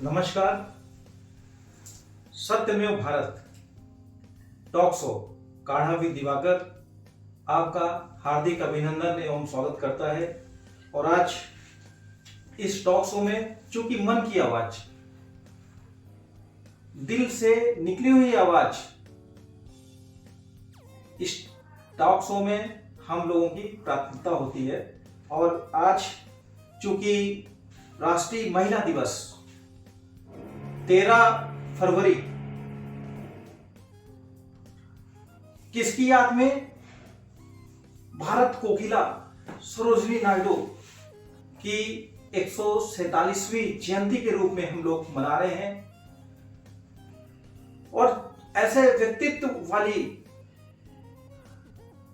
नमस्कार। सत्यमेव Bharat talk show काढ़ा विद दिवाकर आपका हार्दिक अभिनंदन एवं स्वागत करता है। और आज इस टॉक शो में चूंकि मन की आवाज, दिल से निकली हुई आवाज, इस टॉक शो में हम लोगों की प्राथमिकता होती है। और आज चूंकि राष्ट्रीय महिला दिवस 13 फरवरी किसकी याद में? भारत कोकिला सरोजिनी नायडू की 147वीं जयंती के रूप में हम लोग मना रहे हैं। और ऐसे व्यक्तित्व वाली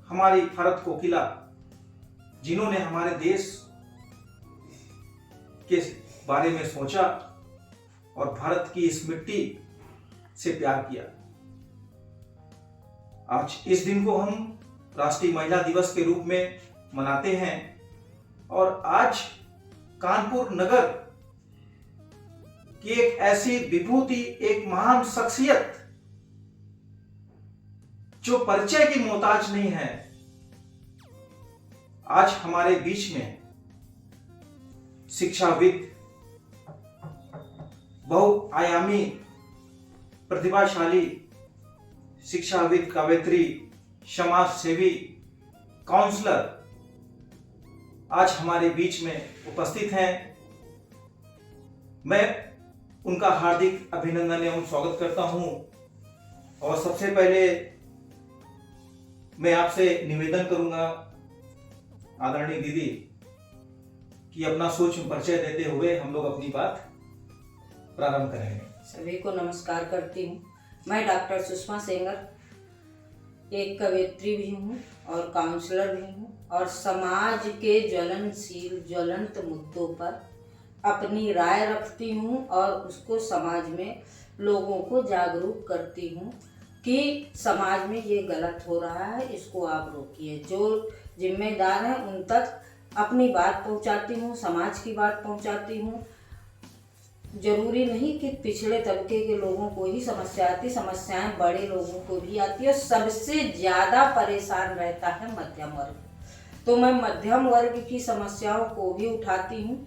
हमारी भारत कोकिला, जिन्होंने हमारे देश के बारे में सोचा और भारत की इस मिट्टी से प्यार किया। आज इस दिन को हम राष्ट्रीय महिला दिवस के रूप में मनाते हैं। और आज कानपुर नगर की एक ऐसी विभूति, एक महान शख्सियत जो परिचय की मोहताज नहीं है, आज हमारे बीच में शिक्षाविद, बहुआयामी, प्रतिभाशाली शिक्षाविद, कवयित्री, समाज सेवी, काउंसलर आज हमारे बीच में उपस्थित हैं। मैं उनका हार्दिक अभिनंदन एवं स्वागत करता हूं। और सबसे पहले मैं आपसे निवेदन करूंगा आदरणीय दीदी कि अपना सूक्ष्म परिचय देते हुए हम लोग अपनी बात प्रारंभ करेंगे। सभी को नमस्कार करती हूँ। मैं डॉक्टर सुषमा सेंगर एक कवयित्री भी हूँ और काउंसलर भी हूँ, और समाज के ज्वलनशील ज्वलंत मुद्दों पर अपनी राय रखती हूँ और उसको समाज में लोगों को जागरूक करती हूँ कि समाज में ये गलत हो रहा है, इसको आप रोकिए। जो जिम्मेदार हैं उन तक अपनी बात पहुँचाती हूँ, समाज की बात पहुँचाती हूँ। जरूरी नहीं कि पिछड़े तबके के लोगों को ही समस्या आती, समस्याएं बड़े लोगों को भी आती है। और सबसे ज़्यादा परेशान रहता है मध्यम वर्ग। तो मैं मध्यम वर्ग की समस्याओं को भी उठाती हूँ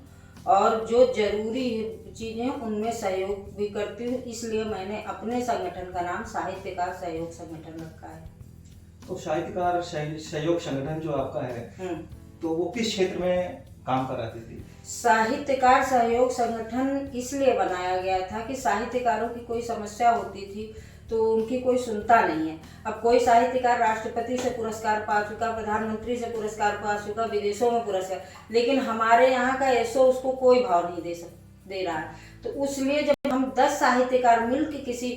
और जो जरूरी चीज़ें उनमें सहयोग भी करती हूँ। इसलिए मैंने अपने संगठन का नाम साहित्यकार सहयोग संगठन रखा है। तो साहित्यकार सहयोग संगठन जो आपका है, तो वो किस क्षेत्र में काम कराती थी? साहित्यकार सहयोग संगठन इसलिए बनाया गया था कि साहित्यकारों की कोई समस्या होती थी तो उनकी कोई सुनता नहीं है। अब कोई साहित्यकार राष्ट्रपति से पुरस्कार पा चुका, प्रधानमंत्री से पुरस्कार पा चुका, विदेशों में पुरस्कार, लेकिन हमारे यहाँ का ऐसो उसको कोई भाव नहीं दे रहा है। तो उसलिए जब हम 10 साहित्यकार मिलकर किसी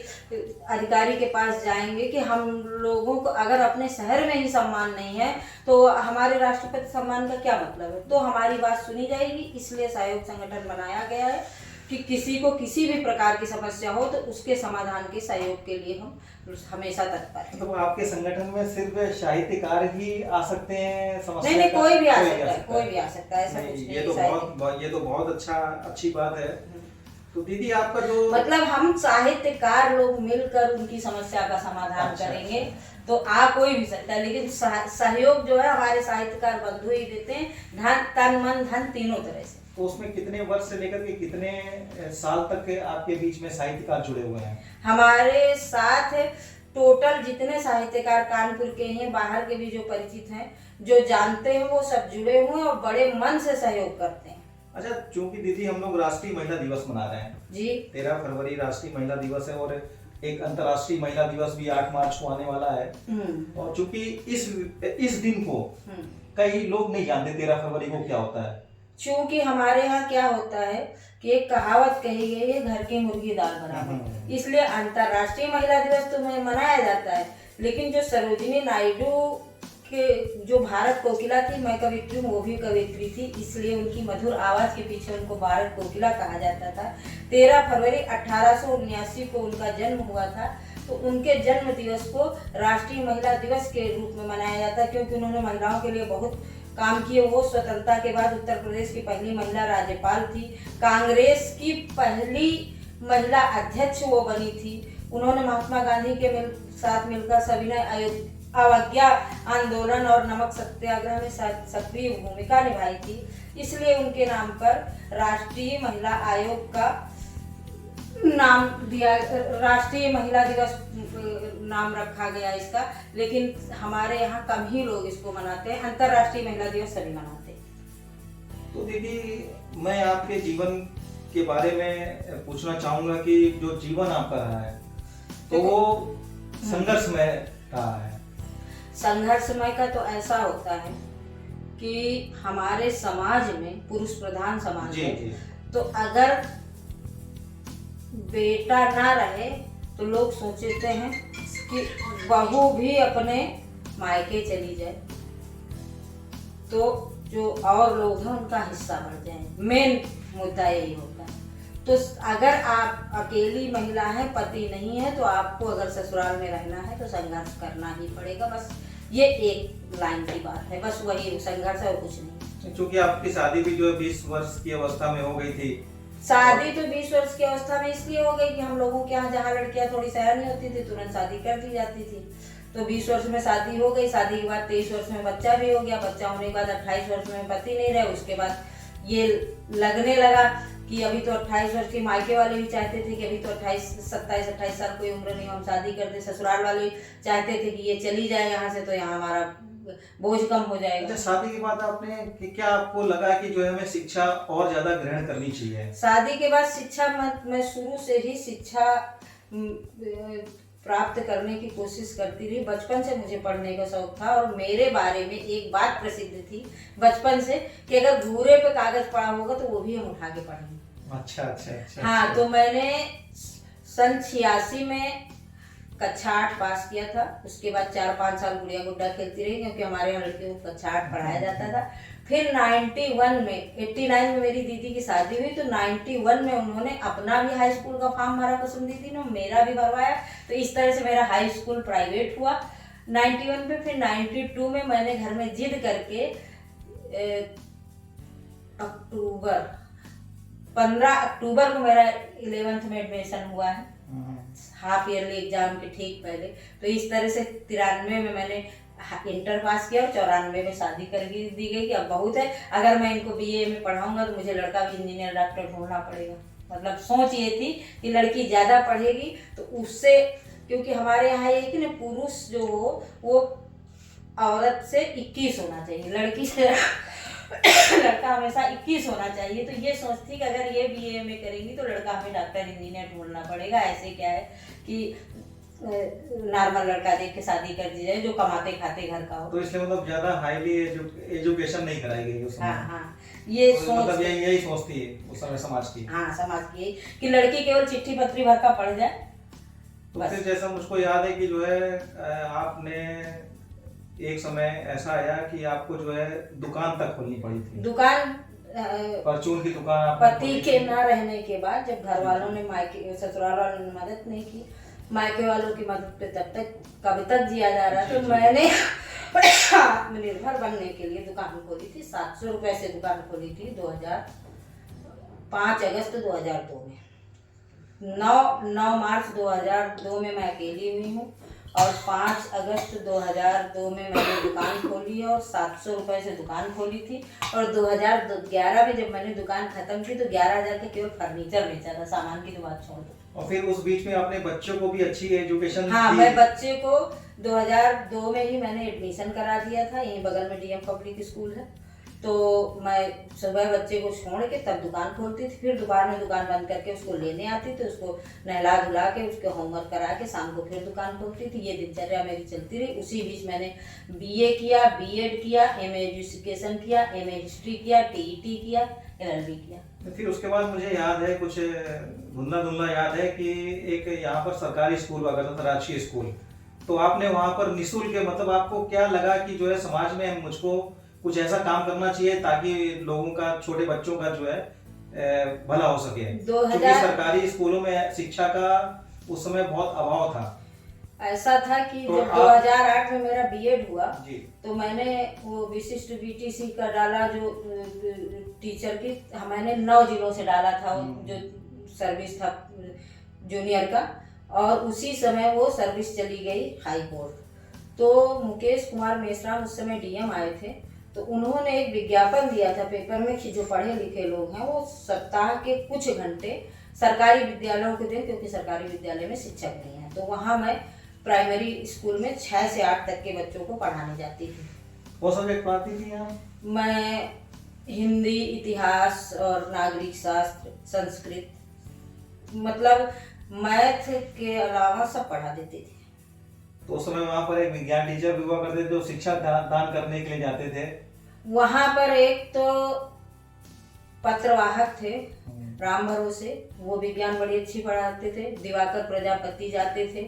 अधिकारी के पास जाएंगे कि हम लोगों को अगर अपने शहर में ही सम्मान नहीं है तो हमारे राष्ट्रपति सम्मान का क्या मतलब है, तो हमारी बात सुनी जाएगी। इसलिए सहयोग संगठन बनाया गया है कि किसी को किसी भी प्रकार की समस्या हो तो उसके समाधान के सहयोग के लिए हम हमेशा तत्पर हैं। तो आपके संगठन में सिर्फ साहित्यकार ही आ सकते हैं? समस्या नहीं, कोई भी आ सकता है, कोई भी आ सकता है, ऐसा कुछ नहीं। ये तो बहुत अच्छी बात है। तो दीदी आपका जो मतलब हम साहित्यकार लोग मिलकर उनकी समस्या का समाधान करेंगे। तो आ कोई भी सकता है, लेकिन सहयोग जो है हमारे साहित्यकार बंधु ही देते हैं, धन तन मन धन तीनों तरह से। तो उसमें कितने वर्ष से लेकर के कितने साल तक आपके बीच में साहित्यकार जुड़े हुए हैं? हमारे साथ टोटल जितने साहित्यकार कानपुर के हैं, बाहर के भी जो परिचित हैं, जो जानते हैं, वो सब जुड़े हुए हैं और बड़े मन से सहयोग करते हैं। अच्छा, चूंकि दीदी हम लोग राष्ट्रीय महिला दिवस मना रहे हैं जी, 13 फरवरी राष्ट्रीय महिला दिवस है, और एक अंतर्राष्ट्रीय महिला दिवस भी 8 मार्च को आने वाला है। और चूंकि इस दिन को कई लोग नहीं जानते 13 फरवरी को क्या होता है। चूंकि हमारे यहाँ क्या होता है कि एक कहावत कही गई है, घर की मुर्गी दाल बराबर, इसलिए अंतर्राष्ट्रीय महिला दिवस तो मनाया जाता है। लेकिन जो सरोजिनी नायडू के जो भारत कोकिला थी, मैं कवित्री हूँ, वो भी कवित्री थी, इसलिए उनकी मधुर आवाज के पीछे उनको भारत कोकिला कहा जाता था। 13 फरवरी 1879 को उनका जन्म हुआ था। तो उनके जन्म दिवस को राष्ट्रीय महिला दिवस के रूप में मनाया जाता है, क्योंकि उन्होंने महिलाओं के लिए बहुत काम किए। वो स्वतंत्रता के बाद उत्तर प्रदेश की पहली महिला राज्यपाल थी, कांग्रेस की पहली महिला अध्यक्ष वो बनी थी। उन्होंने महात्मा गांधी के साथ मिलकर सविनय अवज्ञा आंदोलन और नमक सत्याग्रह में सक्रिय भूमिका निभाई थी। इसलिए उनके नाम पर राष्ट्रीय महिला आयोग का नाम दिया, राष्ट्रीय महिला दिवस नाम रखा गया इसका। लेकिन हमारे यहाँ कम ही लोग इसको मनाते हैं, अंतर्राष्ट्रीय महिला दिवस सभी मनाते हैं। तो दीदी, मैं आपके जीवन के बारे में पूछना चाहूंगा कि जो जीवन आपका रहा है तो वो संघर्षमय रहा है। संघर्षमय का तो ऐसा होता है कि हमारे समाज में पुरुष प्रधान समाज है, तो अगर बेटा ना रहे तो लोग सोचते हैं कि बहू भी अपने मायके चली जाए तो जो और लोग हैं उनका हिस्सा बढ़ जाए। मेन मुद्दा यही होता है। तो अगर आप अकेली महिला हैं, पति नहीं है, तो आपको अगर ससुराल में रहना है तो संघर्ष करना ही पड़ेगा। बस ये एक लाइन की बात है, बस वही संघर्ष है और कुछ नहीं। क्योंकि आपकी शादी भी जो है 20 वर्ष की अवस्था में हो गई थी। शादी तो 20 वर्ष की अवस्था में इसलिए हो गई कि हम लोगों के यहाँ जहाँ लड़कियां थोड़ी सयानी होती थी तुरंत शादी कर दी जाती थी। तो 20 वर्ष में शादी हो गई, शादी के बाद 23 वर्ष में बच्चा भी हो गया, बच्चा होने के बाद 28 वर्ष में पति नहीं रहे। उसके बाद ये लगने लगा कि अभी तो 28 वर्ष के मायके वाले भी चाहते थे कि अभी तो 27-28 साल कोई उम्र नहीं, हम शादी कर दे। ससुराल वाले भी चाहते थे कि ये चली जाए यहाँ से तो यहाँ हमारा बोझ कम हो जाएगा। अच्छा, शादी के बाद आपने क्या आपको लगा कि जो है हमें शिक्षा और ज्यादा ग्रहण करनी चाहिए? शादी के बाद शिक्षा मैं शुरू से ही शिक्षा प्राप्त करने की कोशिश करती रही। बचपन से मुझे पढ़ने का शौक था और मेरे बारे में एक बात प्रसिद्ध थी बचपन से कि अगर घूरे पे कागज पड़ा होगा तो वो भी हम उठा के पढ़ेंगे। अच्छा अच्छा अच्छा। हाँ, तो मैंने सन 86 में कक्षा 8 पास किया था। उसके बाद 4-5 साल गुड़िया गुड्डा खेलती रही क्योंकि हमारे यहाँ लड़कियों को कक्षा 8 पढ़ाया जाता था। फिर 89 में मेरी दीदी की शादी हुई तो 91 में उन्होंने अपना भी हाई स्कूल का फॉर्म भरा कसुम दीदी ने, मेरा भी भरवाया। तो इस तरह से मेरा हाई स्कूल प्राइवेट हुआ 91 में। फिर 92 में मैंने घर में जिद करके 15 अक्टूबर को मेरा 11th में एडमिशन हुआ है, हाफ ईयरली एग्जाम के ठीक पहले। तो इस तरह से 93 में मैंने इंटर पास किया और 94 में शादी कर दी गई कि अब बहुत है, अगर मैं इनको बीए में पढ़ाऊंगा तो मुझे लड़का भी इंजीनियर डॉक्टर ढूंढना पड़ेगा। मतलब सोच ये थी कि लड़की ज़्यादा पढ़ेगी तो उससे, क्योंकि हमारे यहाँ ये कि ना पुरुष जो हो वो औरत से 21 होना चाहिए, लड़की से लड़का हमेशा 21 होना चाहिए। तो ये सोच थी कि अगर ये बीए में करेंगी तो लड़का हमें डॉक्टर इंजीनियर ढूंढना पड़ेगा। ऐसे क्या है कि नॉर्मल लड़का देख के शादी कर दी जाए जो कमाते खाते घर का हो। तो इसलिए मतलब ज्यादा हाईली एजुकेशन नहीं कराई गई उस समय। हाँ, ये तो सोच मतलब यही सोच थी उस समय समाज की। हाँ, समाज की कि लड़की केवल चिट्ठी पत्री भर का पढ़ जाए। तो फिर जैसा मुझको याद है कि जो है आपने एक समय ऐसा आया कि आपको जो है दुकान तक खोलनी पड़ी थी। दुकान परचून की दुकान पति के ना रहने के बाद जब घर वालों ने मायके ससुराल वालों ने मदद नहीं की, मायके वालों की मदद पे कब तक जिया जा रहा। तो मैंने आत्मनिर्भर बनने के लिए दुकान खोली थी। 700 रुपए से दुकान खोली थी 5 अगस्त 2002 में। 9 मार्च 2002 में मैं अकेली हुई हूँ और 5 अगस्त 2002 में मैंने दुकान खोली और 700 रुपए से दुकान खोली थी। और 2011 में जब मैंने दुकान खत्म की तो 11,000 का केवल फर्नीचर बेचा था, सामान की तो बात छोड़ दो। और फिर उस बीच में आपने बच्चों को भी अच्छी एजुकेशन हाँ, मैं बच्चे को 2002 में ही मैंने एडमिशन करा दिया था। यहीं बगल में डीएम पब्लिक स्कूल है, तो मैं सुबह बच्चे को छोड़ के तब दुकान खोलती थी। फिर दोपहर में दुकान बंद करके उसको लेने आती थी, उसको नहला धुला के उसके होमवर्क करा के शाम को फिर दुकान खोलती थी। ये दिनचर्या मेरी चलती रही। उसी बीच मैंने बीए किया, बीएड किया, एमए एजुकेशन किया, एमए हिस्ट्री किया, टीईटी किया, एलएलबी किया। तो फिर उसके बाद मुझे याद है, कुछ धुंधला याद है कि एक यहाँ पर सरकारी स्कूल हुआ करता था, राजकीय स्कूल। तो आपने वहाँ पर निःशुल्क, मतलब आपको क्या लगा कि जो है समाज में मुझको कुछ ऐसा काम करना चाहिए ताकि लोगों का, छोटे बच्चों का जो है भला हो सके? क्योंकि सरकारी स्कूलों में शिक्षा का उस समय बहुत अभाव था। ऐसा था कि तो जब आप- 2008 में मेरा बीएड हुआ जी तो मैंने वो विशिष्ट बीटीसी का डाला जो टीचर की मैंने 9 जिलों से डाला था जो सर्विस था जूनियर का, और उसी समय वो सर्विस चली गई हाई कोर्ट। तो मुकेश कुमार मेश्राम उस समय डीएम आए थे, तो उन्होंने एक विज्ञापन दिया था पेपर में कि जो पढ़े लिखे लोग हैं वो सप्ताह के कुछ घंटे सरकारी विद्यालयों को दें, क्योंकि सरकारी विद्यालय में शिक्षक नहीं है। तो वहाँ मैं प्राइमरी स्कूल में 6 से 8 तक के बच्चों को पढ़ाने जाती थी। वो सब्जेक्ट पढ़ाती थी आप? मैं हिंदी, इतिहास और नागरिक शास्त्र, संस्कृत, मतलब मैथ के अलावा सब पढ़ा देती थी। तो उस समय वहाँ पर एक विज्ञान टीचर भी हुआ करते थे जो शिक्षा दान करने के लिए जाते थे। वहाँ पर एक तो पत्रवाहक थे राम भरोसे, वो विज्ञान बड़ी अच्छी पढ़ाते थे। दिवाकर प्रजापति जाते थे,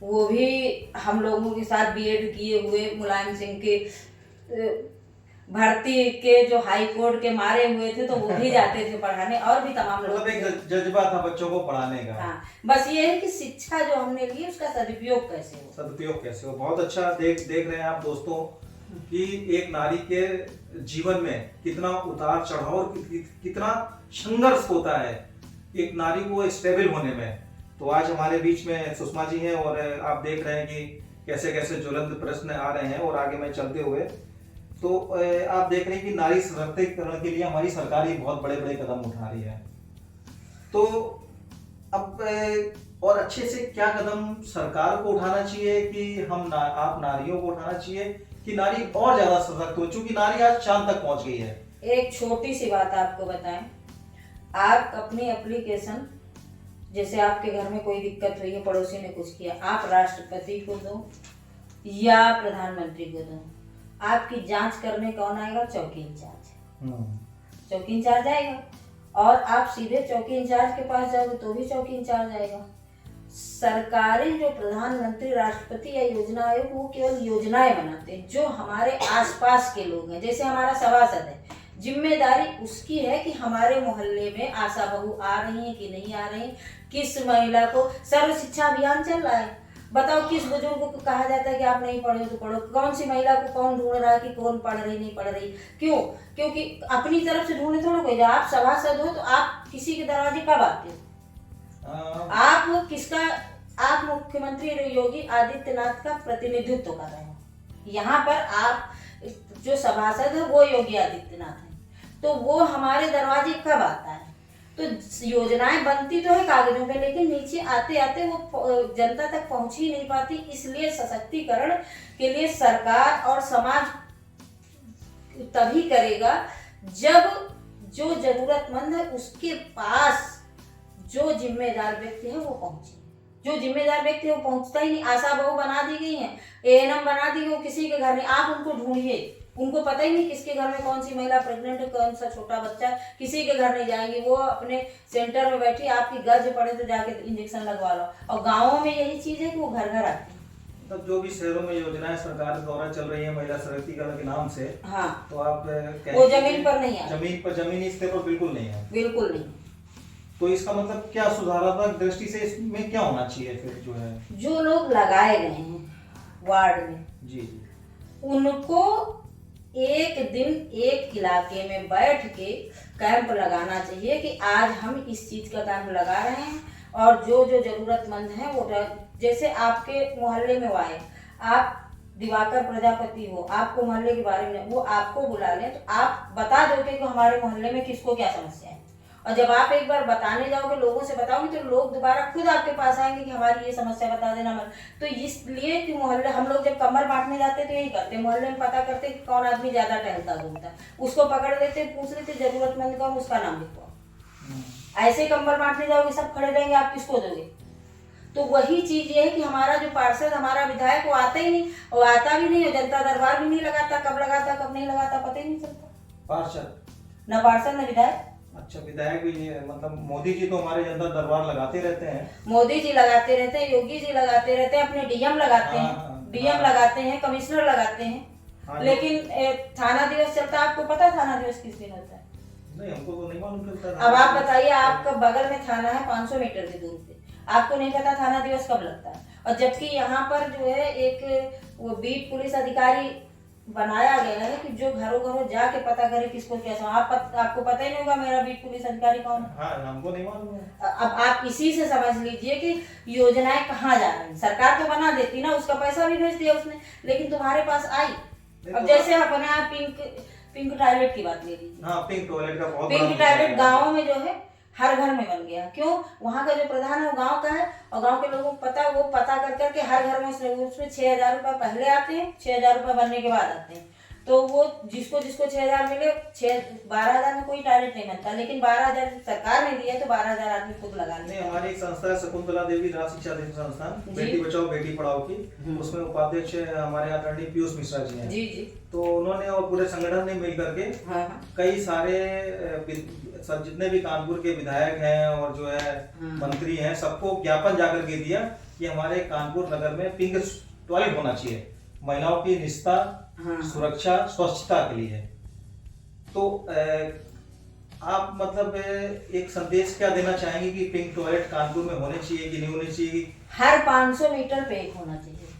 वो भी हम लोगों के साथ बीएड किए हुए, मुलायम सिंह के भर्ती के जो हाई कोर्ट के मारे हुए थे तो वो भी जाते थे पढ़ाने, और भी तमाम लोग। मतलब एक जज्बा था बच्चों को पढ़ाने का। हाँ, बस ये है कि शिक्षा जो हमने ली उसका सदुपयोग कैसे हो। सदुपयोग कैसे हो, बहुत अच्छा देख रहे हैं आप दोस्तों कि एक नारी के जीवन में कितना उतार चढ़ाव और कितना संघर्ष होता है एक नारी को स्टेबल होने में। तो आज हमारे बीच में सुषमा जी हैं और आप देख रहे हैं कि कैसे कैसे ज्वलंत प्रश्न आ रहे हैं। और आगे मैं चलते हुए तो आप देख रहे हैं कि नारी सशक्तिकरण के लिए हमारी सरकार ही बहुत बड़े बड़े कदम उठा रही है। तो अब और अच्छे से क्या कदम सरकार को उठाना चाहिए कि आप नारियों को उठाना चाहिए कि नारी और ज्यादा सशक्त हो, चूंकि नारी आज चांद तक पहुंच गई है। एक छोटी सी बात आपको बताएं, आप अपनी एप्लीकेशन, जैसे आपके घर में कोई दिक्कत हुई है, पड़ोसी ने कुछ किया, आप राष्ट्रपति को दो या प्रधानमंत्री को दो, आपकी जांच करने कौन आएगा? चौकी इंचार्ज। चौकी इंचार्ज आएगा, और आप सीधे चौकी इंचार्ज के पास जाओगे तो भी चौकी इंचार्ज आएगा। सरकारी जो प्रधानमंत्री, राष्ट्रपति या योजना आयोग, वो केवल योजनाएं बनाते हैं। जो हमारे आसपास के लोग हैं, जैसे हमारा सभासद है, जिम्मेदारी उसकी है कि हमारे मोहल्ले में आशा बहू आ रही है कि नहीं आ रही, किस महिला को, सर्व शिक्षा अभियान चल रहा है, बताओ किस बुजुर्ग को कहा जाता है कि आप नहीं पढ़े तो पढ़ो, कौन सी महिला को कौन ढूंढ रहा है कि कौन पढ़ रही नहीं पढ़ रही, क्यों? क्योंकि अपनी तरफ से ढूंढने थोड़ा कोई, आप सभासद हो तो आप किसी के दरवाजे कब आते हो? आप किसका, आप मुख्यमंत्री योगी आदित्यनाथ का प्रतिनिधित्व कर रहे हो। यहाँ पर आप जो सभासद है वो योगी आदित्यनाथ है, तो वो हमारे दरवाजे कब आता है? तो योजनाएं बनती तो है कागजों पे, लेकिन नीचे आते आते वो जनता तक पहुंच ही नहीं पाती। इसलिए सशक्तिकरण के लिए सरकार और समाज तभी करेगा जब जो जरूरतमंद है उसके पास जो जिम्मेदार व्यक्ति है वो पहुंचे। जो जिम्मेदार व्यक्ति है वो पहुंचता ही नहीं। आशा बहू बना दी गई है, एएनएम बना दी गई, किसी के घर में आप उनको ढूंढिए, उनको पता ही नहीं किसके घर में कौन सी महिला प्रेग्नेंट है, कौन सा छोटा बच्चा है, किसी के घर नहीं जाएंगे। वो अपने सेंटर में बैठी, आपकी गर्ज पड़े तो जाके इंजेक्शन लगवा लो। और गाँवों में यही चीज है कि वो घर घर आती है। मतलब जो भी शहरों में योजनाएं सरकार द्वारा चल रही है महिला सशक्तिकरण के नाम से, हाँ, तो आप वो जमीन पर नहीं है, जमीनी स्तर पर बिल्कुल नहीं है, बिल्कुल नहीं। तो इसका मतलब क्या सुधारात्मक दृष्टि से इसमें क्या होना चाहिए फिर? जो है जो लोग लगाए गए हैं वार्ड में, जी, उनको एक दिन एक इलाके में बैठ के कैंप लगाना चाहिए कि आज हम इस चीज का कैंप लगा रहे हैं, और जो जो जरूरतमंद है वो, जैसे आपके मोहल्ले में वो आए, आप दिवाकर प्रजापति हो, आपको मोहल्ले के बारे में वो आपको बुला लें तो आप बता दोगे कि हमारे मोहल्ले में किसको क्या समस्या है। और जब आप एक बार बताने जाओगे, लोगों से बताओगे, तो लोग दोबारा खुद आपके पास आएंगे कि हमारी ये समस्या बता देना मत। तो इसलिए कि मोहल्ले, हम लोग जब कमर बांटने जाते तो यही करते, मोहल्ले में पता करते कि कौन आदमी ज्यादा टहलता घूमता है, उसको पकड़ लेते, पूछ लेते जरूरतमंद कौन, उसका नाम लिखवाओ। ऐसे कमर बांटने जाओगे, सब खड़े रहेंगे, आप किसको दोगे? तो वही चीज ये है कि हमारा जो पार्षद, हमारा विधायक, वो आता ही नहीं, और आता भी नहीं, और जनता दरबार भी नहीं लगाता, कब लगाता कब नहीं लगाता पता ही नहीं चलता। पार्षद न पार्षद न विधायक। अच्छा, विधायक भी मतलब मोदी जी तो हमारे जनता दरबार लगाते रहते हैं, मोदी जी लगाते रहते हैं, योगी जी लगाते रहते हैं, अपने डीएम लगाते हैं, डीएम लगाते हैं, कमिश्नर लगाते हैं, लेकिन थाना दिवस चलता है। आपको पता है थाना दिवस किस दिन होता है? नहीं, हमको तो नहीं मालूम चलता। अब आप बताइए, आपका बगल में थाना है 500 मीटर की दूर पे, आपको नहीं पता थाना दिवस कब लगता है? और जबकि यहाँ पर जो है एक वो बीट पुलिस अधिकारी बनाया गया है कि जो घरों घरों जाके पता करे किसको कैसा। आपको पता ही नहीं होगा मेरा बीट पुलिस अधिकारी कौन है। हाँ, हमको नहीं मालूम है। अब आप इसी से समझ लीजिए कि योजनाएं कहाँ जा रही हैं। सरकार तो बना देती ना, उसका पैसा भी भेज दिया उसने, लेकिन तुम्हारे पास आई। अब जैसे अपने यहाँ पिंक टॉयलेट की बात ले लीजिए। हाँ, पिंक टॉयलेट का बहुत पिंक टॉयलेट गाँव में जो है हर घर में बन गया। क्यों? वहाँ का जो प्रधान है वो गांव का है और गांव के लोगों को पता, वो पता कर करके हर घर में उसमें 6,000 रुपये पहले आते हैं, 6,000 रुपये बनने के बाद आते हैं। तो वो जिसको 6,000 मिले, 12,000 में कोई टॉयलेट नहीं बनता, लेकिन 12,000 सरकार ने दिया है तो 12,000 आदमी खुद लगा ले। हमारी एक संस्था है शकुंतला देवी राज शिक्षा देवी संस्थान, बेटी बचाओ बेटी पढ़ाओ की, उसमें उपाध्यक्ष हमारे आदरणीय पीयूष मिश्रा जी हैं। जी जी। तो उन्होंने और पूरे संगठन ने मिल करके कई सारे जितने भी कानपुर के विधायक हैं और जो है मंत्री हैं, सबको ज्ञापन जाकर के दिया कि हमारे कानपुर नगर में पिंक टॉयलेट होना चाहिए, महिलाओं की निष्ठा, सुरक्षा, स्वच्छता के लिए। तो आप मतलब एक संदेश क्या देना चाहेंगे कि पिंक टॉयलेट कानपुर में होने चाहिए कि नहीं होने चाहिए? हर 500 मीटर पे एक होना चाहिए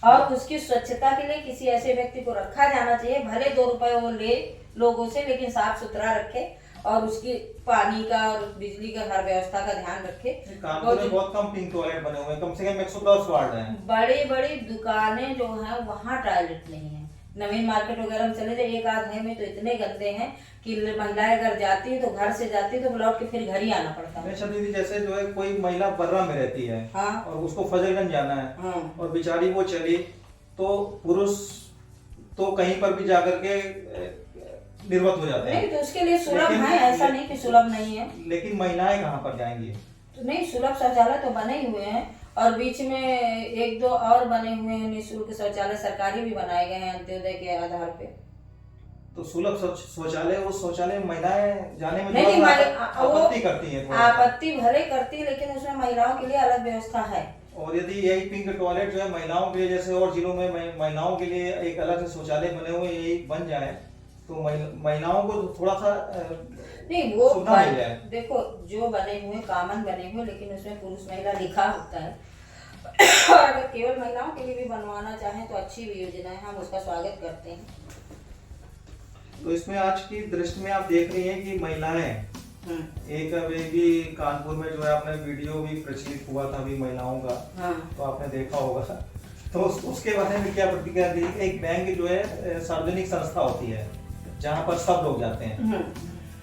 और उसकी स्वच्छता के लिए किसी ऐसे व्यक्ति को रखा जाना चाहिए, भले 2 रुपए वो ले लोगों से, लेकिन साफ सुथरा रखे और उसकी पानी का और बिजली का हर व्यवस्था का ध्यान रखे। कानपुर में बहुत कम पिंक टॉयलेट बने हुए हैं, कम से कम 110 वार्ड हैं। बड़ी बड़ी दुकानें जो हैं वहाँ टॉयलेट नहीं है। नवीन मार्केट वगैरह में चले जाए, एक आध है में तो इतने गंदे हैं कि महिलाएं अगर जाती है तो घर से जाती है तो लौट के फिर घर ही आना पड़ता है। अच्छा दीदी, जैसे जो है कोई महिला बर्रा में रहती है, हाँ, और उसको फजलगंज जाना है, और बेचारी वो चली, तो पुरुष तो कहीं पर भी जाकर के निर्वत हो जाते हैं। नहीं तो उसके लिए सुलभ है, ऐसा नहीं कि सुलभ नहीं है। लेकिन महिलाएं कहाँ पर जाएंगी? तो नहीं, सुलभ शौचालय तो बने ही हुए हैं और बीच में 1-2 और बने हुए हैं निःशुल्क शौचालय, सरकारी भी बनाए गए हैं अंत्योदय के आधार पे। तो सुलभ शौचालय, उस शौचालय में महिलाएं जाने में नहीं, आपत्ति करती हैं। आपत्ति भले करती है, लेकिन उसमें महिलाओं के लिए अलग व्यवस्था है। और यदि यही पिंक टॉयलेट जो है महिलाओं के लिए, जैसे और जिलों में महिलाओं के लिए एक अलग से शौचालय बने हुए यही बन जाए, तो महिलाओं को थोड़ा सा नहीं, वो मिल जाए। देखो जो बने हुए कॉमन बने हुए, लेकिन उसमें पुरुष महिला लिखा होता है और अगर केवल महिलाओं के लिए भी बनवाना चाहें तो अच्छी भी योजना है, हम उसका स्वागत करते हैं। तो इसमें आज की दृष्टि में आप देख रही हैं कि महिलाएं, एक अभी भी कानपुर में जो है आपने वीडियो भी प्रचलित हुआ था अभी महिलाओं का, तो आपने देखा होगा, तो उसके बारे में क्या प्रतिक्रिया दी? एक बैंक जो है सार्वजनिक संस्था होती है जहाँ पर सब लोग जाते हैं,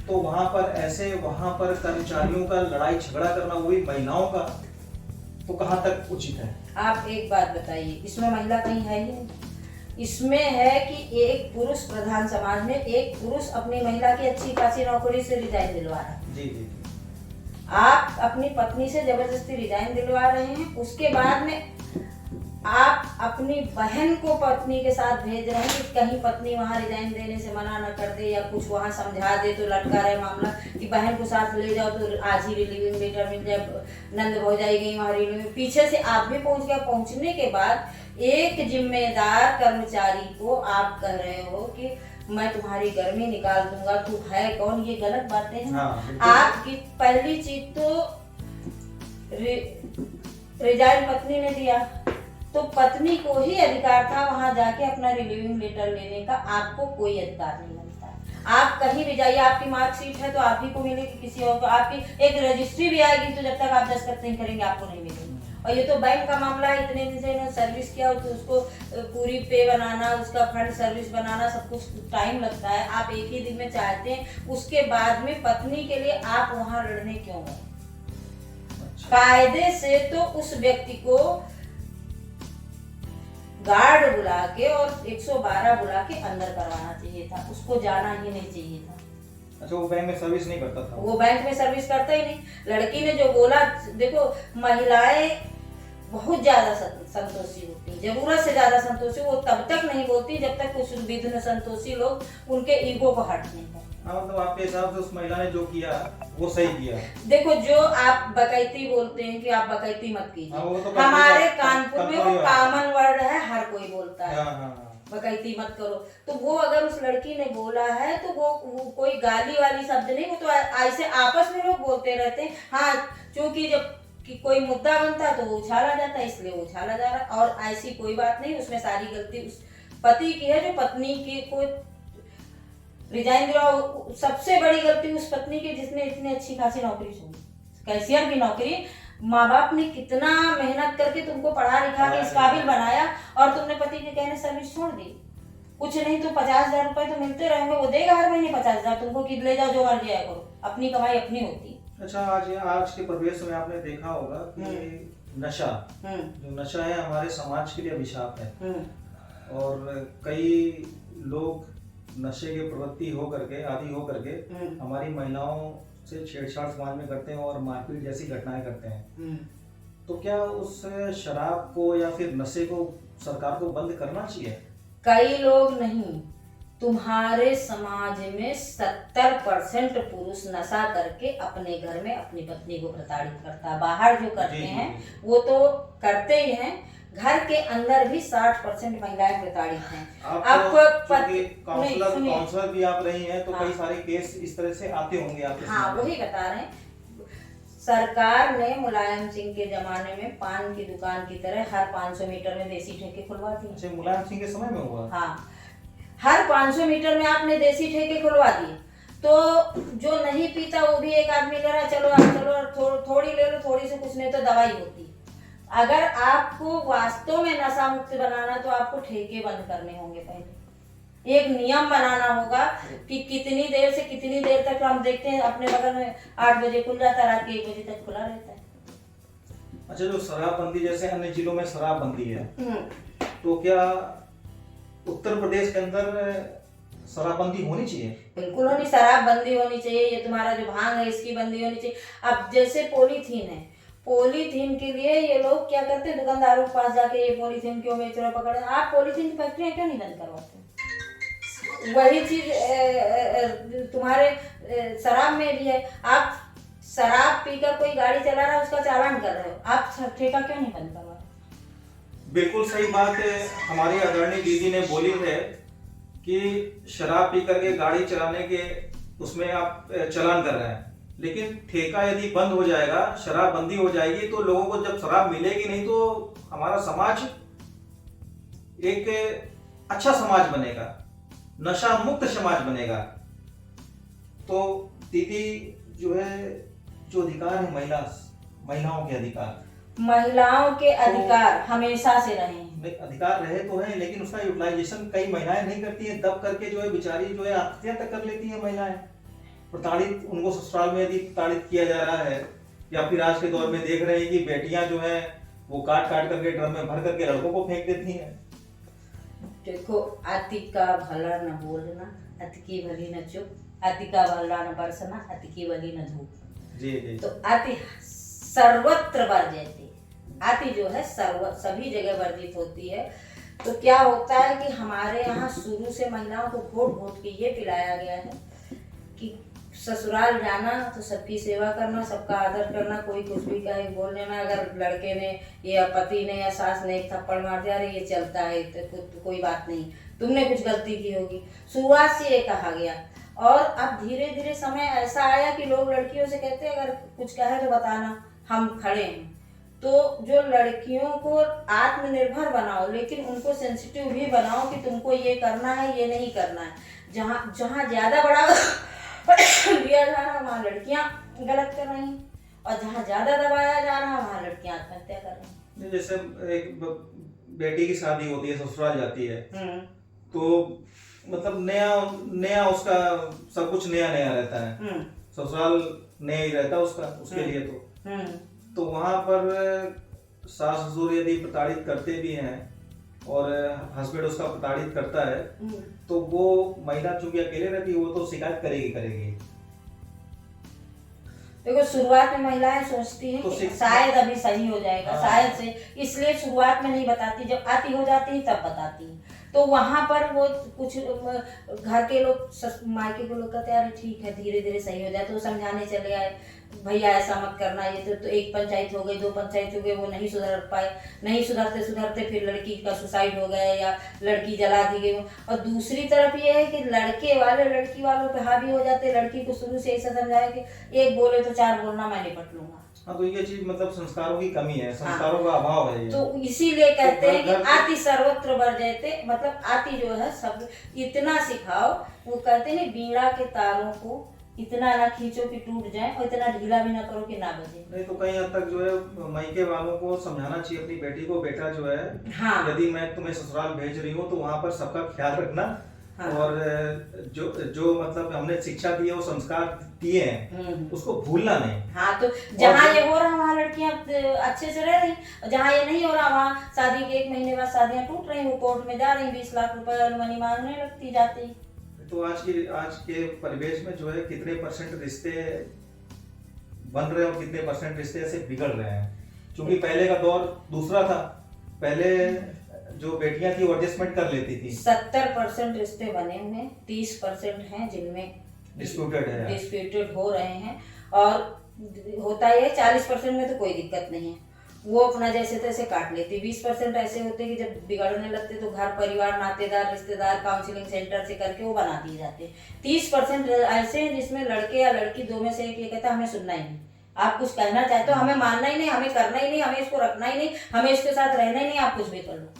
तो वहाँ पर कर्मचारियों का लड़ाई झगड़ा करना, वो भी महिलाओं का, तो कहाँ तक उचित है? आप एक बात बताइए, इसमें महिला कहीं है ही नहीं। इसमें है कि एक पुरुष प्रधान समाज में एक पुरुष अपनी महिला की अच्छी खासी नौकरी से रिजाइन दिलवा रहा है। जी जी। आप अपनी पत्नी से जबरदस्ती रिजाइन दिलवा रहे हैं, उसके बाद में आप अपनी बहन को पत्नी के साथ भेज रहे हैं कि कहीं पत्नी वहां रिजाइन देने से मना न कर दे या कुछ वहां समझा दे तो लटका रहे मामला कि बहन को साथ ले जाओ तो आज ही रिलीविंग लेटर मिल जाए, नंद भौजाई गई वहां रिलीविंग, पीछे से आप भी पहुंच गया। पहुंचने के बाद एक जिम्मेदार कर्मचारी को आप कह रहे हो कि मैं तुम्हारी गर्मी निकाल दूंगा, तू है कौन? ये गलत बातें हैं। आपकी पहली चीज तो रिजाइन पत्नी ने दिया, तो पत्नी को ही अधिकार था वहां जाके अपना रिलीविंग लेटर लेने का, आपको कोई अधिकार नहीं बनता। आप कहीं भी जाइए, आपकी मार्कशीट है तो आप ही को मिलेगी, किसी और को। आपकी एक रजिस्ट्री भी आएगी तो जब तक आप दस्तखत नहीं करेंगे आपको नहीं मिलेगी। और ये तो बैंक का मामला है, इतने दिन से इन्होंने सर्विस किया तो उसको पूरी पे बनाना, उसका फंड सर्विस बनाना, सब कुछ टाइम लगता है। आप एक ही दिन में चाहते हैं, उसके बाद में पत्नी के लिए आप वहां लड़ने क्यों गए? कायदे से तो उस व्यक्ति को गार्ड बुला के और 112 बुला के अंदर करवाना चाहिए था, उसको जाना ही नहीं चाहिए था। अच्छा, वो बैंक में सर्विस नहीं करता था? वो बैंक में सर्विस करता ही नहीं। लड़की ने जो बोला, देखो महिलाएं बहुत ज्यादा संतोषी होती, जरूरत से ज्यादा संतोषी। वो तब तक नहीं बोलती जब तक कुछ विघ्न संतोषी लोग उनके ईगो को हट नहीं करते। मतलब आपके हिसाब से उस महिला ने जो किया वो सही किया? देखो, जो आप बकैती बोलते हैं कि आप बकैती मत कीजिए, तो हमारे कानपुर में वो कॉमन वर्ड है, हर कोई बोलता है। बकैती मत करो। तो वो अगर उस लड़की ने बोला है तो वो कोई गाली वाली शब्द नहीं, वो तो ऐसे आपस में लोग बोलते रहते हैं। हाँ, क्योंकि जब कि कोई मुद्दा बनता है तो वो उछाला जाता है, इसलिए वो उछाला जा रहा है। और ऐसी कोई बात नहीं, उसमें सारी गलती उस पति की है जो पत्नी की को रिजाइन दिलाओ। सबसे बड़ी गलती उस पत्नी की जिसने इतनी अच्छी खासी नौकरी छोड़ी, कैशियर की नौकरी। माँ बाप ने कितना मेहनत करके तुमको पढ़ा लिखा के इस काबिल बनाया और तुमने पति के कहने सर्विस छोड़ दी। कुछ नहीं तो 50,000 रुपए तो मिलते रहेंगे, वो देगा हर महीने 50,000 तुमको कि ले जाओ जो मर्जी आया करो, अपनी कमाई अपनी होती। अच्छा, आज के परिवेश में आपने देखा होगा कि नशा, जो नशा है हमारे समाज के लिए अभिशाप है। और कई लोग नशे के प्रवृत्ति हो करके, आदि हो करके हमारी महिलाओं से छेड़छाड़ समाज में करते हैं और मारपीट जैसी घटनाएं करते हैं। तो क्या उस शराब को या फिर नशे को सरकार को बंद करना चाहिए? कई लोग नहीं, तुम्हारे समाज में 70% पुरुष नशा करके अपने घर में अपनी पत्नी को प्रताड़ित करता है। बाहर जो करते हैं वो तो करते ही हैं, घर के अंदर भी 60% महिलाएं प्रताड़ित हैं। काउंसलर भी आप रही हैं तो कई सारे केस इस तरह से आते होंगे आपके। हाँ, वही बता रहे हैं। सरकार ने मुलायम सिंह के जमाने में पान की दुकान की तरह हर 500 मीटर में देसी ठेके खुलवा दिए। अच्छा, मुलायम सिंह के समय में हुआ? हाँ, हर 500 मीटर में आपने देसी ठेके खुलवा दिए, तो जो नहीं पीता वो भी एक आदमी ले रहा है, चलो आप चलो थोड़ी ले लो, थोड़ी से कुछ नहीं तो दवाई होती। अगर आपको वास्तव में नशा मुक्त बनाना तो आपको ठेके बंद करने होंगे। पहले एक नियम बनाना होगा कि कितनी देर से कितनी देर तक। हम देखते हैं अपने बगल में 8 बजे खुल जाता है, रात के 1 बजे तक खुला रहता है। अच्छा, जो शराबबंदी जैसे अन्य जिलों में शराबबंदी है, तो क्या उत्तर प्रदेश के अंदर शराबबंदी होनी चाहिए? बिल्कुल होनी, शराबबंदी होनी चाहिए। ये तुम्हारा जो भांग है इसकी बंदी होनी चाहिए। अब जैसे पॉलीथीन है, पॉलीथीन के लिए ये लोग क्या करते हैं, दुकानदारों के पास जाके ये पॉलीथीन क्यों बेच रहे हो, पकड़े। आप पॉलीथीन की फैक्ट्रियां क्यों नहीं बंद करवाते? वही चीज तुम्हारे शराब में भी है। आप शराब पीकर कोई गाड़ी चला रहा है, उसका चालान कर रहे हो, आप ठेका क्यों नहीं बंद करवा? बिल्कुल सही बात है। हमारी आदरणीय दीदी ने बोली है कि शराब पी करके गाड़ी चलाने के उसमें आप चालान कर रहे हैं, लेकिन ठेका यदि बंद हो जाएगा, शराबबंदी हो जाएगी, तो लोगों को जब शराब मिलेगी नहीं तो हमारा समाज एक अच्छा समाज बनेगा, नशा मुक्त समाज बनेगा। तो दीदी जो है, जो अधिकार है महिलाओं के अधिकार, महिलाओं के अधिकार हमेशा से रहे हैं। अधिकार रहे तो है, लेकिन उसका यूटिलाइजेशन कई महिलाएं नहीं करती हैं। दब करके जो है बेचारी जो है आत्महत्या तक कर लेती है महिलाएं। प्रताड़ित, उनको ससुराल में यदि प्रताड़ित किया जा रहा है, या फिर आज के दौर में देख रहे हैं कि बेटियां जो है वो काट काट करके ड्रम में भर करके लड़कों को फेंक देती हैं। देखो, अति का भला न बोलना, अति की भली न चुप, अति का भला न बरसना, अति की भली न धूप। जी। तो अति सर्वत्र वर्जयते, अति जो है सभी जगह वर्जित होती है। तो क्या होता है कि हमारे यहाँ शुरू से महिलाओं को घोट घोट के ये पिलाया गया है कि ससुराल जाना तो सबकी सेवा करना, सबका आदर करना, कोई कुछ भी कहे बोल देना। अगर लड़के ने या पति ने या सास ने एक थप्पड़ मार दिया, अरे ये चलता है तो कोई बात नहीं, तुमने कुछ गलती की होगी। शुरुआत से ये कहा गया, और अब धीरे धीरे समय ऐसा आया कि लोग लड़कियों से कहते हैं अगर कुछ कहे तो बताना, हम खड़े हैं। तो जो लड़कियों को आत्मनिर्भर बनाओ, लेकिन उनको सेंसिटिव भी बनाओ कि तुमको ये करना है, ये नहीं करना है। जहाँ जहाँ ज्यादा बड़ा लिया जा रहा है वहाँ लड़कियां गलत कर रही हैं, और जहाँ ज्यादा दबाया जा रहा है वहाँ लड़कियां आत्महत्या कर रही हैं। जैसे एक बेटी की शादी होती है, ससुराल जाती है, तो मतलब नया उसका सब कुछ नया रहता है। ससुराल नया ही रहता है उसके लिए। तो वहां पर सास ससुर यदि प्रताड़ित करते भी हैं और हस्बैंड उसका प्रताड़ित करता है, तो वो महिला चूंकि अकेले रहती है, वो तो शिकायत करेगी। देखो, शुरुआत में महिलाएं सोचती हैं कि शायद अभी सही हो जाएगा, शायद से, इसलिए शुरुआत में नहीं बताती। जब आती हो जाती है तब बताती है। तो वहां पर वो कुछ घर के लोग, मायके के लोग कहते हैं अरे ठीक है, धीरे धीरे सही हो जाए, तो समझाने चले आए भैया ऐसा मत करना। ये तो एक पंचायत हो गई, 2 पंचायत हो गई, वो नहीं सुधर पाए, नहीं सुधरते फिर लड़की का सुसाइड हो गया या लड़की जला दी गई। और दूसरी तरफ ये है कि लड़के वाले लड़की वालों पे हावी हो जाते। लड़की को शुरू से ऐसा समझाया कि एक बोले तो 4 बोलना, मैं निपट लूंगा। हाँ, तो ये चीज मतलब संस्कारों की कमी है, संस्कारों का अभाव है ये। तो इसीलिए कहते हैं कि घर- आति सर्वत्र वर्जयते, मतलब आति जो है सब इतना सिखाओ। वो कहते हैं बीड़ा के तारों को इतना ना खींचो कि टूट जाए, और इतना ढीला भी ना करो कि ना बजे। नहीं तो कहीं हद तक जो है मायके वालों को समझाना चाहिए अपनी बेटी को, बेटा जो है हाँ यदि मैं तुम्हें ससुराल भेज रही हूँ तो वहां पर सबका ख्याल रखना। हाँ। और जो जो मतलब हमने शिक्षा दी है, वो संस्कार दिए हैं, उसको भूलना नहीं। हाँ, तो जहाँ ये हो रहा वहाँ लड़कियां अच्छे से रह रही, और जहाँ ये नहीं हो रहा वहाँ शादी के 1 महीने बाद शादियां टूट रही, वो कोर्ट में जा रही, 20 लाख रुपए अनुमति मांगने लगती जाती। तो आज के परिवेश में जो है कितने % रिश्ते बन रहे हैं और कितने % रिश्ते ऐसे बिगड़ रहे हैं, क्योंकि पहले का दौर दूसरा था। पहले जो बेटियां थी वो एडजस्टमेंट कर लेती थी। 70% रिश्ते बने हुए हैं, 30% हैं जिनमें डिस्प्यूटेड हो रहे हैं, और होता है 40% में तो कोई दिक्कत नहीं है, वो अपना जैसे तैसे काट लेती। 20% ऐसे होते कि जब बिगड़ने लगते तो घर परिवार नातेदार रिश्तेदार काउंसलिंग सेंटर से करके वो बना दिए जाते। 30% ऐसे हैं जिसमें लड़के या लड़की दो में से एक ये कहता हमें सुनना ही नहीं, आप कुछ कहना चाहते हो हमें मानना ही नहीं, हमें करना ही नहीं, हमें इसको रखना ही नहीं, हमें इसके साथ रहना ही नहीं, आप कुछ भी कर लो।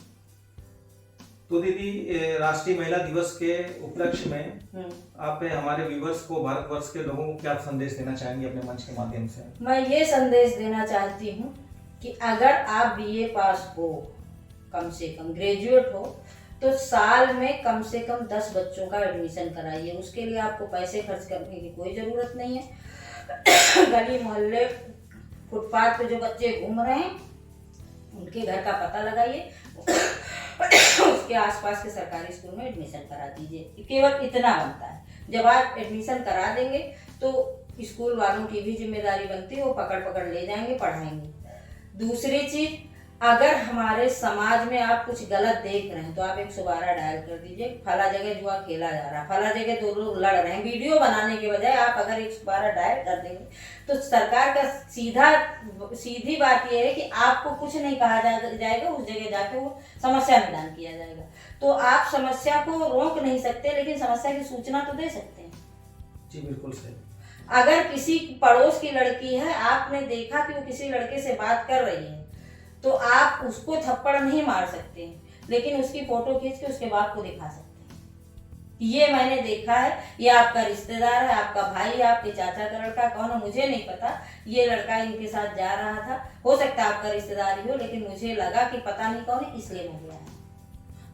तो दीदी, राष्ट्रीय महिला दिवस के उपलक्ष्य में आप हमारे व्यूवर्स को, भारतवर्ष के लोगों को क्या संदेश देना चाहेंगे अपने मंच के माध्यम से? मैं ये संदेश देना चाहती हूँ कि अगर आप BA पास हो, कम से कम ग्रेजुएट हो, तो साल में कम से कम 10 बच्चों का एडमिशन कराइए। उसके लिए आपको पैसे खर्च करने की कोई ज़रूरत नहीं है। गली मोहल्ले फुटपाथ पे जो बच्चे घूम रहे हैं उनके घर का पता लगाइए, उसके आसपास के सरकारी स्कूल में एडमिशन करा दीजिए। केवल इतना बनता है। जब आप एडमिशन करा देंगे तो स्कूल वालों की भी जिम्मेदारी बनती है, वो पकड़ ले जाएंगे, पढ़ाएंगे। दूसरी चीज, अगर हमारे समाज में आप कुछ गलत देख रहे हैं तो आप 112 डायल कर दीजिए। फला जगह जुआ खेला जा रहा, फला जगह 2 लोग लड़ रहे हैं, वीडियो बनाने के बजाय आप अगर 112 डायल कर देंगे तो सरकार का सीधी बात यह है कि आपको कुछ नहीं कहा जाएगा, उस जगह जाके वो समस्या निदान किया जाएगा। तो आप समस्या को रोक नहीं सकते, लेकिन समस्या की सूचना तो दे सकते हैं। जी बिल्कुल सही। अगर किसी पड़ोस की लड़की है, आपने देखा कि वो किसी लड़के से बात कर रही है, तो आप उसको थप्पड़ नहीं मार सकते, लेकिन उसकी फोटो खींच के उसके बाप को दिखा सकते हैं। ये मैंने देखा है, ये आपका रिश्तेदार है, आपका भाई है, आपके चाचा का लड़का, कौन है मुझे नहीं पता, ये लड़का इनके साथ जा रहा था, हो सकता है आपका रिश्तेदार ही हो, लेकिन मुझे लगा कि पता नहीं कौन है, इसलिए मैं गया।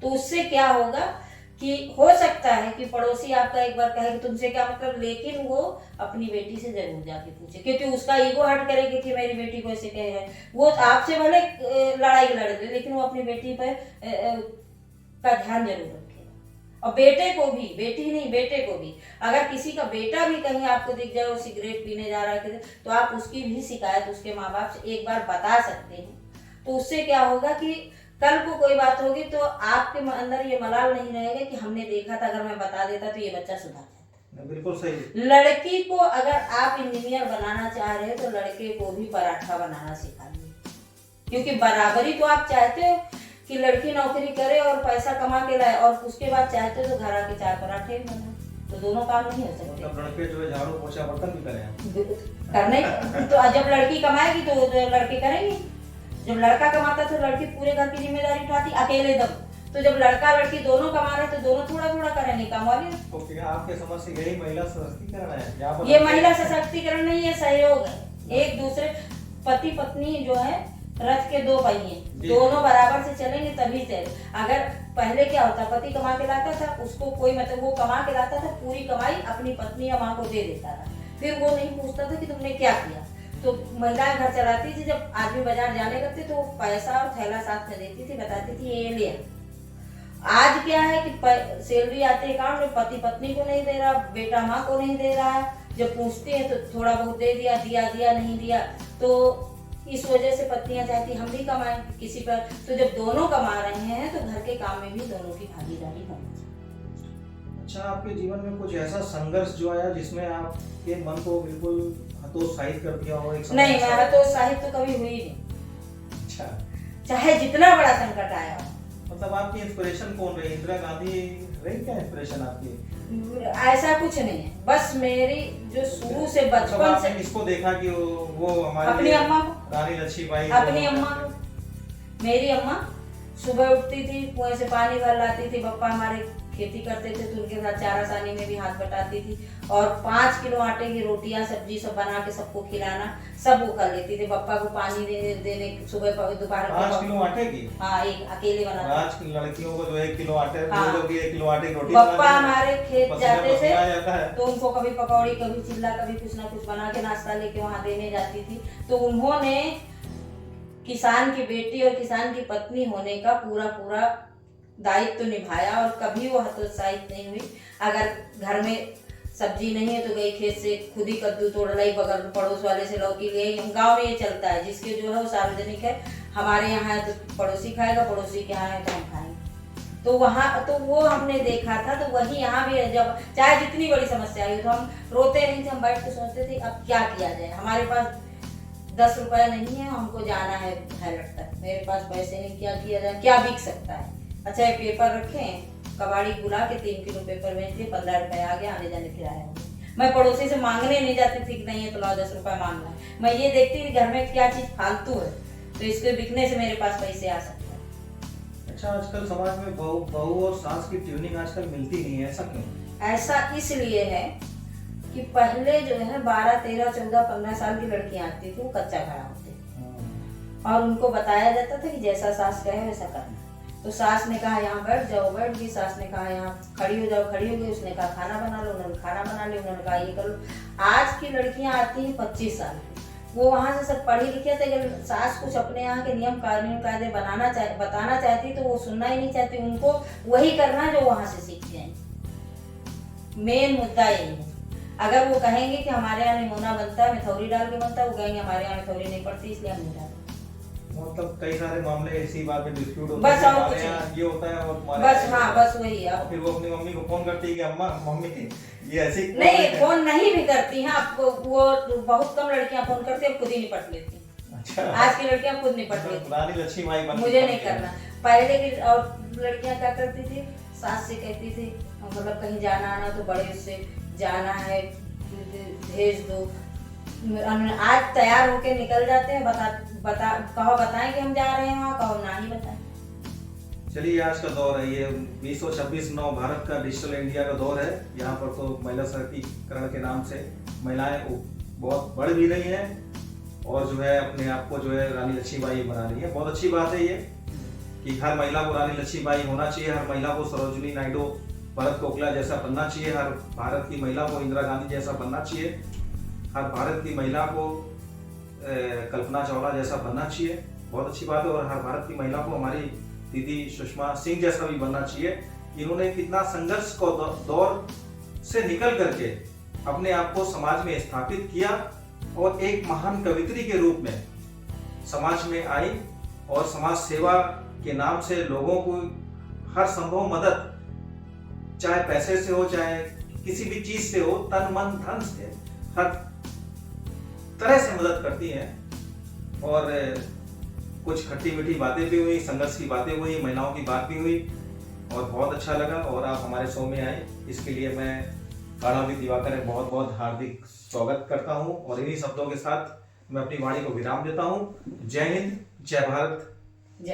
तो उससे क्या होगा कि हो सकता है कि पड़ोसी आपका एक बार कहे कि तुमसे क्या मतलब, लेकिन वो अपनी बेटी से जरूर जाके पूछे, क्योंकि उसका ईगो हर्ट करेगी कि मेरी बेटी को ऐसे कहे है। वो आपसे भले लड़ाई लड़ ले, लेकिन वो अपनी बेटी पर का ध्यान जरूर रखेगा। और बेटे को भी, बेटी नहीं बेटे को भी, अगर किसी का बेटा भी कहीं आपको दिख जाए वो सिगरेट पीने जा रहा है तो आप उसकी भी शिकायत उसके माँ बाप से एक बार बता सकते हैं। तो उससे क्या होगा कि कल को कोई बात होगी तो आपके अंदर ये मलाल नहीं रहेगा कि हमने देखा था, अगर मैं बता देता तो ये बच्चा सुधर जाता। बिल्कुल सही। लड़की को अगर आप इंजीनियर बनाना चाह रहे हैं तो लड़के को भी पराठा बनाना सिखाइए, क्योंकि बराबरी तो आप चाहते हो कि लड़की नौकरी करे और पैसा कमा के लाए, और उसके बाद चाहते हो तो घर आके 4 पराठे भी बनाए, तो दोनों काम नहीं हो सकते। मतलब लड़के जो है झाड़ू पोछा बर्तन भी करें, करने तो जब लड़की कमाएगी तो लड़के करेंगे। जब लड़का कमाता तो लड़की पूरे घर की जिम्मेदारी उठाती अकेले दम, तो जब लड़का लड़की दोनों कमा रहे तो दोनों थोड़ा थोड़ा करें, नहीं कमा रहे। तो फिर आपके समझ से यही महिला सशक्तिकरण है? ये महिला सशक्तिकरण नहीं है, सहयोग है। एक दूसरे, पति पत्नी जो है रथ के 2 पहिए, दोनों बराबर से चलेंगे तभी चले। अगर पहले क्या होता, पति कमा के लाता था, उसको कोई मतलब, वो कमा के लाता था, पूरी कमाई अपनी पत्नी या माँ को दे देता था, फिर वो नहीं पूछता था कि तुमने क्या किया। तो महिलाएं घर चलाती थी, जब आदमी बाजार जाने लगते तो पैसा और थैला साथ में देती थी, बताती थी ये ले। आज क्या है कि सैलरी आते अकाउंट में, पति पत्नी को नहीं दे रहा, बेटा माँ को नहीं दे रहा है, जब पूछते हैं तो थोड़ा बहुत दे दिया, दिया नहीं दिया। तो इस वजह से पत्नियां चाहती हम भी कमाएं किसी पर। तो जब दोनों कमा रहे हैं तो घर के काम में भी दोनों की भागीदारी होनी चाहिए। अच्छा, आपके जीवन में कुछ ऐसा संघर्ष जो आया जिसमें आपके मन को बिल्कुल हतोत्साहित कर दिया हो? नहीं, मैं हतोत्साहित तो कभी हुई नहीं। अच्छा, चाहे जितना बड़ा संकट आया हो। मतलब आपकी इंस्पिरेशन कौन रही? इंदिरा गांधी रही क्या इंस्पिरेशन आपकी? ऐसा कुछ नहीं है, बस मेरी जो शुरू से मतलब बचपन आपने से इसको देखा कि वो हमारे अपनी अम्मा को रानी लक्ष्मीबाई अपनी अम्मा को मेरी अम्मा सुबह उठती थी, कुएं से पानी भर लाती थी, पापा हमारे खेती करते थे तो उनके साथ चारा सानी में भी हाथ बटाती थी, और 5 किलो आटे की रोटियां सब्जी सब बना के सबको खिलाना, सब वो कर लेती थी। पापा को पानी देने सुबह दोपहर 5 किलो आटे की? हाँ, एक अकेले बनाते। आज की लड़कियों को जो 1 किलो आटे, हाँ। जो कि 1 किलो आटे की रोटी पापा हमारे खेत पसीना जाते थे पसीना आ जाता है। तो उनको कभी पकौड़ी, कभी चिल्ला, कभी कुछ ना कुछ बना के नाश्ता लेके वहां देने जाती थी। तो उन्होंने किसान की बेटी और किसान की पत्नी होने का पूरा दायित्व निभाया, और कभी वो हतोत्साहित नहीं हुई। अगर घर में सब्जी नहीं है तो गई खेत से खुद ही कद्दू तोड़ लाई, बगल पड़ोस वाले से लौकी ले आई। गाँव में ये चलता है, जिसके जो है वो सार्वजनिक है, हमारे यहाँ है तो पड़ोसी खाएगा, पड़ोसी के यहाँ है तो हम खाएंगे। तो वहाँ तो वो हमने देखा था, तो वही यहाँ भी जब चाहे जितनी बड़ी समस्या आई तो हम रोते नहीं थे, हम बैठ के सोचते थे अब क्या किया जाए। हमारे पास 10 रुपया नहीं है, हमको जाना है हैलट तक, मेरे पास पैसे नहीं, क्या किया जाए, क्या बिक सकता है। अच्छा, ये पेपर रखे, कबाड़ी बुला के 3 किलो पेपर बेचते, 15 रुपए आ गया, आने जाने किराया। मैं पड़ोसी से मांगने नहीं जाती थी कि नहीं है तो लाओ 10 रुपए मांग लो। मैं ये देखती थी घर में क्या चीज फालतू है तो इसके बिकने से मेरे पास पैसे आ सकते हैं। अच्छा, आजकल समाज में बहू और सास की ट्यूनिंग आजकल मिलती नहीं है, ऐसा क्यों? ऐसा इसलिए है कि पहले जो है 12, 13, 14, 15 साल की लड़कियां आती थी, वो कच्चा घड़ा होते और उनको बताया जाता था कि जैसा सास कहे वैसा करना। तो सास ने कहा यहाँ बैठ जाओ, बैठ गई। सास ने कहा यहाँ खड़ी हो जाओ, खड़ी हो गई। उसने कहा खाना बना लो, उन्होंने खाना बना लिया। उन्होंने कहा ये कर लो। आज की लड़कियां आती हैं 25 साल की, वो वहां से सब पढ़ी लिखी थे, अगर सास कुछ अपने यहाँ के नियम कानून कायदे बताना चाहती तो वो सुनना ही नहीं चाहती, उनको वही करना जो वहां से सीखते हैं। मेन मुद्दा यही है। अगर वो कहेंगे कि हमारे यहाँ निमोना बनता है, मिथौरी डाल के बनता है, वो कहेंगे हमारे यहाँ मिथौरी नहीं पड़ती इसलिए हम नहीं डालते। मतलब कई सारे मामले इसी बात पे डिस्प्यूट होते बस हैं, और हमारे कुछ यहाँ ये होता है और हमारे बस, यहाँ हाँ, बस वही है। फिर वो अपनी मम्मी को फोन करती है कि अम्मा, मम्मी ये ऐसी नहीं, फोन नहीं भी करती हैं आपको, वो बहुत कम लड़कियां फोन करती हैं, खुद ही निपट लेती। अच्छा, आज की लड़कियां खुद निपट लेती। रानी लक्ष्मीबाई बन मुझे नहीं करना। पहले की और लड़कियां क्या करती थी, सास से कहती थी मतलब कहीं जाना आना तो बड़े उससे जाना है भेज दो। आज तैयार होके निकल जाते हैं, कहो बताएं कि हम जा रहे हैं वहाँ, कहो ना ही बताएं। चलिए, आज का दौर है ये 2026 नव भारत का डिजिटल इंडिया का दौर है। यहाँ पर तो महिला सशक्तिकरण के नाम से महिलाएं बहुत बढ़ भी रही हैं और जो है अपने आप को जो है रानी लक्ष्मीबाई बना रही है। बहुत अच्छी बात है ये कि हर महिला को रानी लक्ष्मीबाई होना चाहिए, हर महिला को सरोजिनी नायडू, भरत कोकला जैसा बनना चाहिए, हर भारत की महिला को इंदिरा गांधी जैसा बनना चाहिए, हर भारत की महिला को कल्पना चावला जैसा बनना चाहिए। बहुत अच्छी बात है। और हर भारत की महिला को हमारी दीदी सुषमा सिंह जैसा भी बनना चाहिए। इन्होंने कितना संघर्ष को दौर से निकल करके अपने आप को समाज में स्थापित किया और एक महान कवित्री के रूप में समाज में आई और समाज सेवा के नाम से लोगों को हर संभव मदद, चाहे पैसे से हो चाहे किसी भी चीज से हो, तन मन धन से हर तरह से मदद करती हैं। और कुछ खट्टी मीठी बातें भी हुई, संघर्ष की बातें हुई, महिलाओं की बात भी हुई और बहुत अच्छा लगा। और आप हमारे शो में आए, इसके लिए मैं काढ़ा विद दिवाकर बहुत बहुत हार्दिक स्वागत करता हूं। और इन्हीं शब्दों के साथ मैं अपनी वाणी को विराम देता हूं। जय हिंद, जय भारत,